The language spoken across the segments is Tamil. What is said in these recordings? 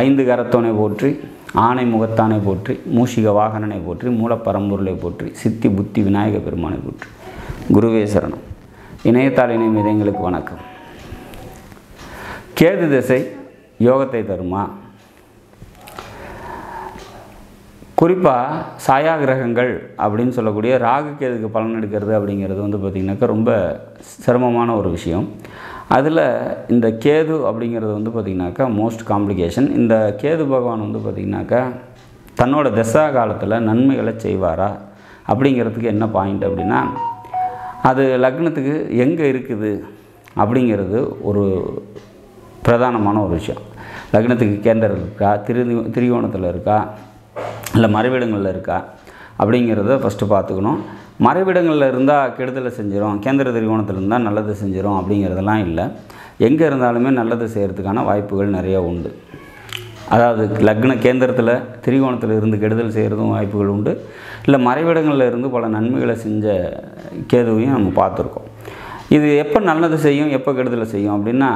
ஐந்து கரத்தோனை போற்றி, ஆனை முகத்தானை போற்றி, மூஷிக வாகனனை போற்றி, மூலப்பரம்பொருளை போற்றி, சித்தி புத்தி விநாயக பெருமானை போற்றி. குருவே சரணம். இணையத்தால் இணையம் இதயங்களுக்கு வணக்கம். கேது திசை யோகத்தை தருமா? குறிப்பாக சாயா கிரகங்கள் அப்படின்னு சொல்லக்கூடிய ராகு கேதுக்கு பலன் எடுக்கிறது அப்படிங்கிறது பார்த்திங்கனாக்கா ரொம்ப சிரமமான ஒரு விஷயம். அதில் இந்த கேது அப்படிங்கிறது பார்த்திங்கனாக்கா மோஸ்ட் காம்ப்ளிகேஷன். இந்த கேது பகவான் பார்த்திங்கனாக்கா தன்னோட தசா காலத்தில் நன்மைகளை செய்வாரா அப்படிங்கிறதுக்கு என்ன பாயிண்ட் அப்படின்னா, அது லக்னத்துக்கு எங்கே இருக்குது அப்படிங்கிறது ஒரு பிரதானமான ஒரு விஷயம். லக்னத்துக்கு கேந்திரம் இருக்கா, திரிகோணத்தில் இருக்கா, இல்லை மறைவிடங்களில் இருக்கா அப்படிங்கிறத ஃபஸ்ட்டு பார்த்துக்கணும். மறைவிடங்களில் இருந்தால் கெடுதலை செஞ்சிடும், கேந்திர திரிகோணத்தில் இருந்தால் நல்லது செஞ்சிடும் அப்படிங்கிறதெல்லாம் இல்லை. எங்கே இருந்தாலுமே நல்லது செய்கிறதுக்கான வாய்ப்புகள் நிறையா உண்டு. அதாவது லக்ன கேந்திரத்தில் திரிகோணத்தில் இருந்து கெடுதல் செய்கிறதும் வாய்ப்புகள் உண்டு. இல்லை மறைவிடங்களில் இருந்து பல நன்மைகளை செஞ்ச கேதுவையும் நம்ம பார்த்துருக்கோம். இது எப்போ நல்லது செய்யும், எப்போ கெடுதலை செய்யும் அப்படின்னா,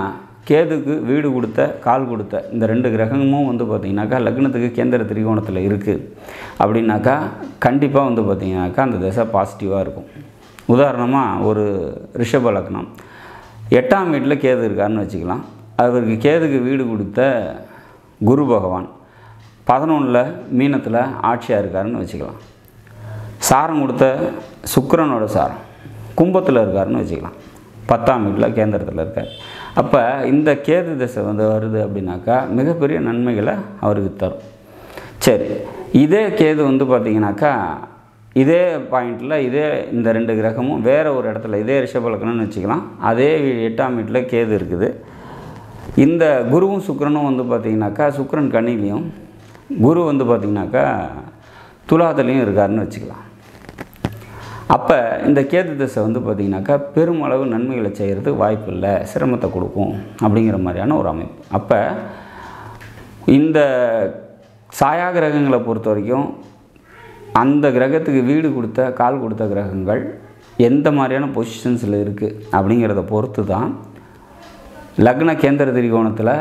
கேதுக்கு வீடு கொடுத்த கால் கொடுத்த இந்த ரெண்டு கிரகமும் பார்த்திங்கனாக்கா லக்னத்துக்கு கேந்திர திரிகோணத்தில் இருக்குது அப்படின்னாக்கா கண்டிப்பாக பார்த்திங்கனாக்கா அந்த திசை பாசிட்டிவாக இருக்கும். உதாரணமாக ஒரு ரிஷப லக்னம் 8ஆம் வீட்டில் கேது இருக்காருன்னு வச்சுக்கலாம். அவருக்கு கேதுக்கு வீடு கொடுத்த குரு பகவான் 11ல் மீனத்தில் ஆட்சியாக இருக்காருன்னு வச்சுக்கலாம். சாரம் கொடுத்த சுக்கிரனோட சாரம் கும்பத்தில் இருக்காருன்னு வச்சுக்கலாம். 10ஆம் வீட்டில் கேந்திரத்தில் இருக்கார். அப்போ இந்த கேது திசை வருது அப்படின்னாக்கா மிகப்பெரிய நன்மைகளை அவருக்கு தரும். சரி, இதே கேது பார்த்திங்கனாக்கா இதே பாயிண்டில் இதே இந்த ரெண்டு கிரகமும் வேறு ஒரு இடத்துல இதே ரிஷப லக்னம்னு வச்சுக்கலாம். அதே 8ஆம் வீட்டில் கேது இருக்குது. இந்த குருவும் சுக்கிரனும் பார்த்திங்கனாக்கா சுக்கிரன் கன்னிலையும் குரு பார்த்திங்கனாக்கா துலாத்துலேயும் இருக்காருன்னு வச்சுக்கலாம். அப்போ இந்த கேது திசை பார்த்திங்கனாக்கா பெருமளவு நன்மைகளை செய்கிறதுக்கு வாய்ப்பு இல்லை, சிரமத்தை கொடுக்கும் அப்படிங்கிற மாதிரியான ஒரு அமைப்பு. அப்போ இந்த சாயா கிரகங்களை பொறுத்த வரைக்கும் அந்த கிரகத்துக்கு வீடு கொடுத்த கால் கொடுத்த கிரகங்கள் எந்த மாதிரியான பொசிஷன்ஸில் இருக்குது அப்படிங்கிறத பொறுத்து தான் லக்ன கேந்திர திரிகோணத்தில்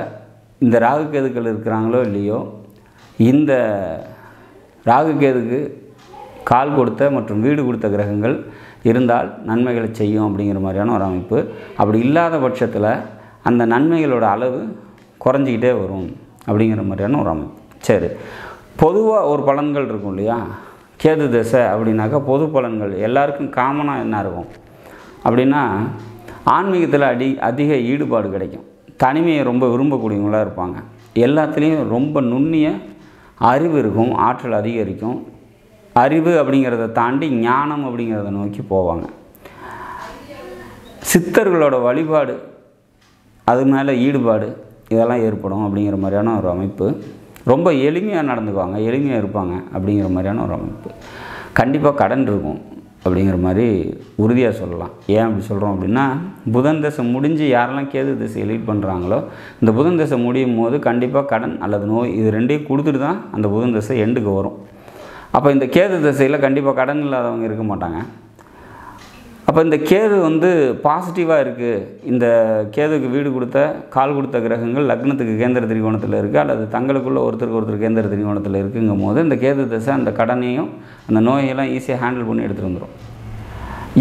இந்த ராகு கேதுக்கள் இருக்கிறாங்களோ இல்லையோ, இந்த ராகு கேதுக்கு கால் கொடுத்த மற்றும் வீடு கொடுத்த கிரகங்கள் இருந்தால் நன்மைகளை செய்யும் அப்படிங்கிற மாதிரியான ஒரு அமைப்பு. அப்படி இல்லாத பட்சத்தில் அந்த நன்மைகளோட அளவு குறைஞ்சிக்கிட்டே வரும் அப்படிங்கிற மாதிரியான ஒரு அமைப்பு. சரி, பொதுவாக ஒரு பலன்கள் இருக்கும் இல்லையா? கேது திசை அப்படின்னாக்கா பொது பலன்கள் எல்லாருக்கும் காமனாக என்ன இருக்கும் அப்படின்னா, ஆன்மீகத்தில் அதிக ஈடுபாடு கிடைக்கும், தனிமையை ரொம்ப விரும்பக்கூடியவங்களாக இருப்பாங்க, எல்லாத்துலேயும் ரொம்ப நுண்ணிய அறிவு இருக்கும், ஆற்றல் அதிகரிக்கும். அறிவு அப்படிங்கிறத தாண்டி ஞானம் அப்படிங்கிறத நோக்கி போவாங்க. சித்தர்களோட வழிபாடு, அது மேலே ஈடுபாடு, இதெல்லாம் ஏற்படும் அப்படிங்கிற மாதிரியான ஒரு அமைப்பு. ரொம்ப எளிமையாக நடந்துக்குவாங்க, எளிமையாக இருப்பாங்க அப்படிங்கிற மாதிரியான ஒரு அமைப்பு. கண்டிப்பாக கடன் இருக்கும் அப்படிங்கிற மாதிரி உறுதியாக சொல்லலாம். ஏன் அப்படி சொல்கிறோம் அப்படின்னா, புதன் தசை முடிஞ்சு யாரெல்லாம் கேது திசையை லீட் பண்ணுறாங்களோ இந்த புதன் தசை முடியும் போது கண்டிப்பாக கடன் அல்லது நோய் இது ரெண்டையும் கொடுத்துட்டு தான் அந்த புதன் தசை எண்டுக்கு வரும். அப்போ இந்த கேது திசையில் கண்டிப்பாக கடன் இல்லாதவங்க இருக்க மாட்டாங்க. அப்போ இந்த கேது பாசிட்டிவாக இருக்குது. இந்த கேதுக்கு வீடு கொடுத்த கால் கொடுத்த கிரகங்கள் லக்னத்துக்கு கேந்திர திரிகோணத்தில் இருக்குது, அல்லது தங்களுக்குள்ள ஒருத்தருக்கு ஒருத்தர் கேந்திர திரிகோணத்தில் இருக்குங்கும் போது இந்த கேது திசை அந்த கடனையும் அந்த நோயெல்லாம் ஈஸியாக ஹேண்டில் பண்ணி எடுத்துகிட்டு வந்துடும்.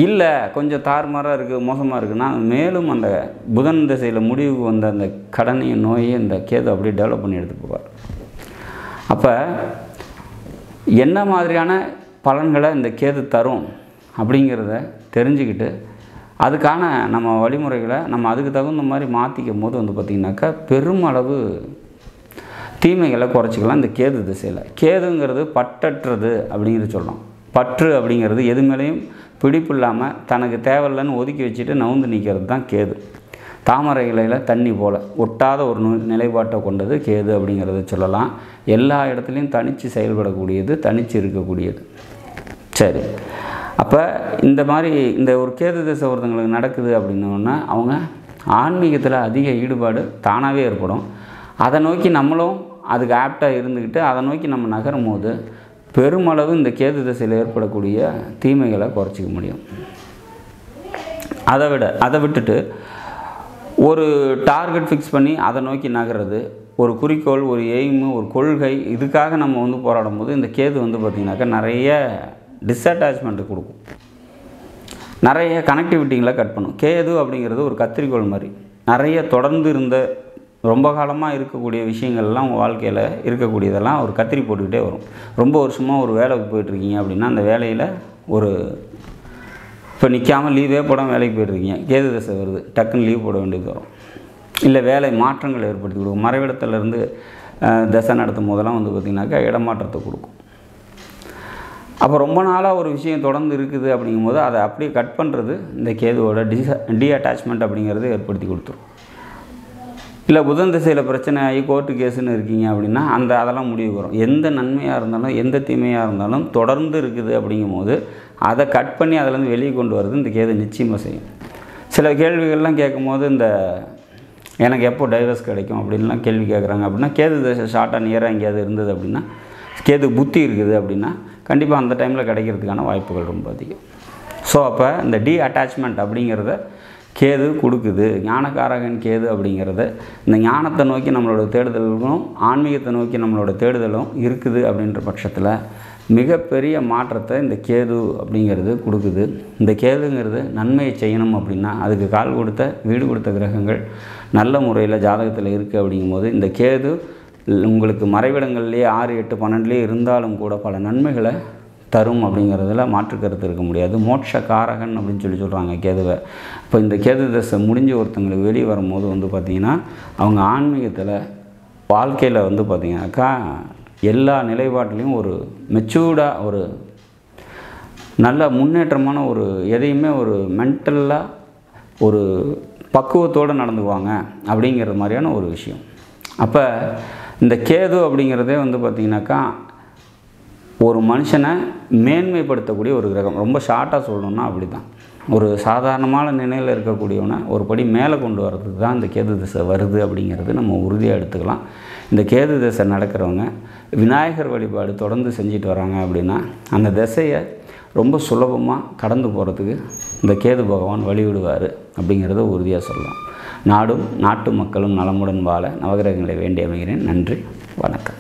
இல்லை கொஞ்சம் தாறுமாறாக இருக்குது, மோசமாக இருக்குன்னா மேலும் அந்த புதன் திசையில் முடிவுக்கு வந்த அந்த கடனையும் நோயையும் இந்த கேது அப்படியே டெவலப் பண்ணி எடுத்துகிட்டு போவார். அப்போ என்ன மாதிரியான பலன்களை இந்த கேது தரும் அப்படிங்கிறத தெரிஞ்சுக்கிட்டு அதுக்கான நம்ம வழிமுறைகளை நம்ம அதுக்கு தகுந்த மாதிரி மாற்றிக்கும் போது பார்த்திங்கனாக்கா பெருமளவு தீமைகளை குறைச்சிக்கலாம். இந்த கேது திசையில் கேதுங்கிறது பற்றற்றது அப்படிங்கிறது சொல்லலாம். பற்று அப்படிங்கிறது எது மேலேயும் பிடிப்பு இல்லாமல் தனக்கு தேவையில்லைன்னு ஒதுக்கி வச்சுட்டு நவுந்து நிற்கிறது தான் கேது. தாமரை இலையில் தண்ணி போல் ஒட்டாத ஒரு நிலைப்பாட்டை கொண்டது கேது அப்படிங்கிறத சொல்லலாம். எல்லா இடத்துலையும் தனித்து செயல்படக்கூடியது, தனித்து இருக்கக்கூடியது. சரி, அப்போ இந்த மாதிரி இந்த ஒரு கேது திசை ஒருத்தங்களுக்கு நடக்குது அப்படின்னோன்னா அவங்க ஆன்மீகத்தில் அதிக ஈடுபாடு தானாகவே ஏற்படும். அதை நோக்கி நம்மளும் அதுக்கு ஆப்டாக இருந்துக்கிட்டு அதை நோக்கி நம்ம நகரும் போது பெருமளவு இந்த கேது திசையில் ஏற்படக்கூடிய தீமைகளை குறைச்சிக்க முடியும். அதை விட்டுட்டு ஒரு டார்கெட் ஃபிக்ஸ் பண்ணி அதை நோக்கி நகர்றது, ஒரு குறிக்கோள், ஒரு எய்மு, ஒரு கொள்கை, இதுக்காக நம்ம வந்து போராடும் போது இந்த கேது வந்து பார்த்திங்கனாக்கா நிறைய டிஸ்அட்டாச்மெண்ட்டு கொடுக்கும், நிறைய கனெக்டிவிட்டிங்களை கட் பண்ணும். கேது அப்படிங்கிறது ஒரு கத்திரிக்கோள் மாதிரி நிறைய தொடர்ந்து இருந்த ரொம்ப காலமாக இருக்கக்கூடிய விஷயங்கள்லாம் உங்கள் வாழ்க்கையில் இருக்கக்கூடியதெல்லாம் ஒரு கத்திரி போட்டுக்கிட்டே வரும். ரொம்ப வருஷமாக ஒரு வேலைக்கு போயிட்டுருக்கீங்க அப்படின்னா அந்த வேலையில் ஒரு இப்போ நிற்காமல் லீவே போடாமல் வேலைக்கு போய்ட்டுருக்கீங்க, கேது தசை வருது, டக்குன்னு லீவ் போட வேண்டியது வரும். இல்லை வேலை மாற்றங்கள் ஏற்படுத்தி கொடுக்கும். மறைவிடத்துலேருந்து தசை நடத்தும் போதெல்லாம் வந்து பார்த்திங்கனாக்கா இடமாற்றத்தை கொடுக்கும். அப்போ ரொம்ப நாளாக ஒரு விஷயம் தொடர்ந்து இருக்குது அப்படிங்கும்போது அதை அப்படியே கட் பண்ணுறது இந்த கேதுவோட டீஅட்டாச்மெண்ட் அப்படிங்கிறது ஏற்படுத்தி கொடுத்துரும். இல்லை புதன் திசையில் பிரச்சனை ஆகி கோர்ட்டு கேஸுன்னு இருக்கீங்க அப்படின்னா அதெல்லாம் முடிவு வரும். எந்த நன்மையாக இருந்தாலும் எந்த தீமையாக இருந்தாலும் தொடர்ந்து இருக்குது அப்படிங்கும்போது அதை கட் பண்ணி அதிலேருந்து வெளியே கொண்டு வரது இந்த கேது நிச்சயமாக செய்யும். சில கேள்விகள்லாம் கேட்கும்போது இந்த எனக்கு எப்போ டைவர்ஸ் கிடைக்கும் அப்படின்லாம் கேள்வி கேட்குறாங்க அப்படின்னா கேது தசை ஷார்ட்டாக நியராக எங்கேயாவது இருந்தது அப்படின்னா, கேது புத்தி இருக்குது அப்படின்னா கண்டிப்பாக அந்த டைமில் கிடைக்கிறதுக்கான வாய்ப்புகள் ரொம்ப அதிகம். ஸோ அப்போ இந்த டீஅட்டாச்மெண்ட் அப்படிங்கிறத கேது கொடுக்குது. ஞானக்காரகன் கேது அப்படிங்கிறத இந்த ஞானத்தை நோக்கி நம்மளோட தேடுதலும் ஆன்மீகத்தை நோக்கி நம்மளோட தேடுதலும் இருக்குது அப்படின்ற பட்சத்தில் மிகப்பெரிய மாற்றத்தை இந்த கேது அப்படிங்கிறது கொடுக்குது. இந்த கேதுங்கிறது நன்மையை செய்யணும் அப்படின்னா அதுக்கு கால் கொடுத்த வீடு கொடுத்த கிரகங்கள் நல்ல முறையில் ஜாதகத்தில் இருக்குது. அப்படிங்கும்போது இந்த கேது உங்களுக்கு மறைவிடங்கள்லேயே 6, 8, 12 இருந்தாலும் கூட பல நன்மைகளை தரும் அப்படிங்கிறதுல மாற்று கருத்து இருக்க முடியாது. மோட்ச காரகன் அப்படின்னு சொல்கிறாங்க கேதுவை. இப்போ இந்த கேது தசை முடிஞ்சு ஒருத்தங்களுக்கு வெளியே வரும்போது வந்து பார்த்திங்கன்னா அவங்க ஆன்மீகத்தில் வாழ்க்கையில் வந்து பார்த்திங்கனாக்கா எல்லா நிலைப்பாட்டிலையும் ஒரு மெச்சூர்டாக ஒரு நல்ல முன்னேற்றமான ஒரு எதையுமே ஒரு மென்டலாக ஒரு பக்குவத்தோடு நடந்துக்குவாங்க அப்படிங்கிறது மாதிரியான ஒரு விஷயம். அப்போ இந்த கேது அப்படிங்கிறதே வந்து பார்த்திங்கனாக்கா ஒரு மனுஷனை மேன்மைப்படுத்தக்கூடிய ஒரு கிரகம். ரொம்ப ஷார்ட்டாக சொல்லணுன்னா அப்படி தான். ஒரு சாதாரணமான நிலையில் இருக்கக்கூடியவனை ஒரு படி மேலே கொண்டு வர்றதுக்கு தான் இந்த கேது திசை வருது அப்படிங்கிறது நம்ம உறுதியாக எடுத்துக்கலாம். இந்த கேது திசை நடக்கிறவங்க விநாயகர் வழிபாடு தொடர்ந்து செஞ்சுட்டு வராங்க அப்படின்னா அந்த திசையை ரொம்ப சுலபமாக கடந்து போகிறதுக்கு இந்த கேது பகவான் வழிவிடுவார் அப்படிங்கிறத உறுதியாக சொல்லலாம். நாடும் நாட்டு மக்களும் நலமுடன் வாழ நவகிரகங்களை வேண்டி அமைகிறேன். நன்றி, வணக்கம்.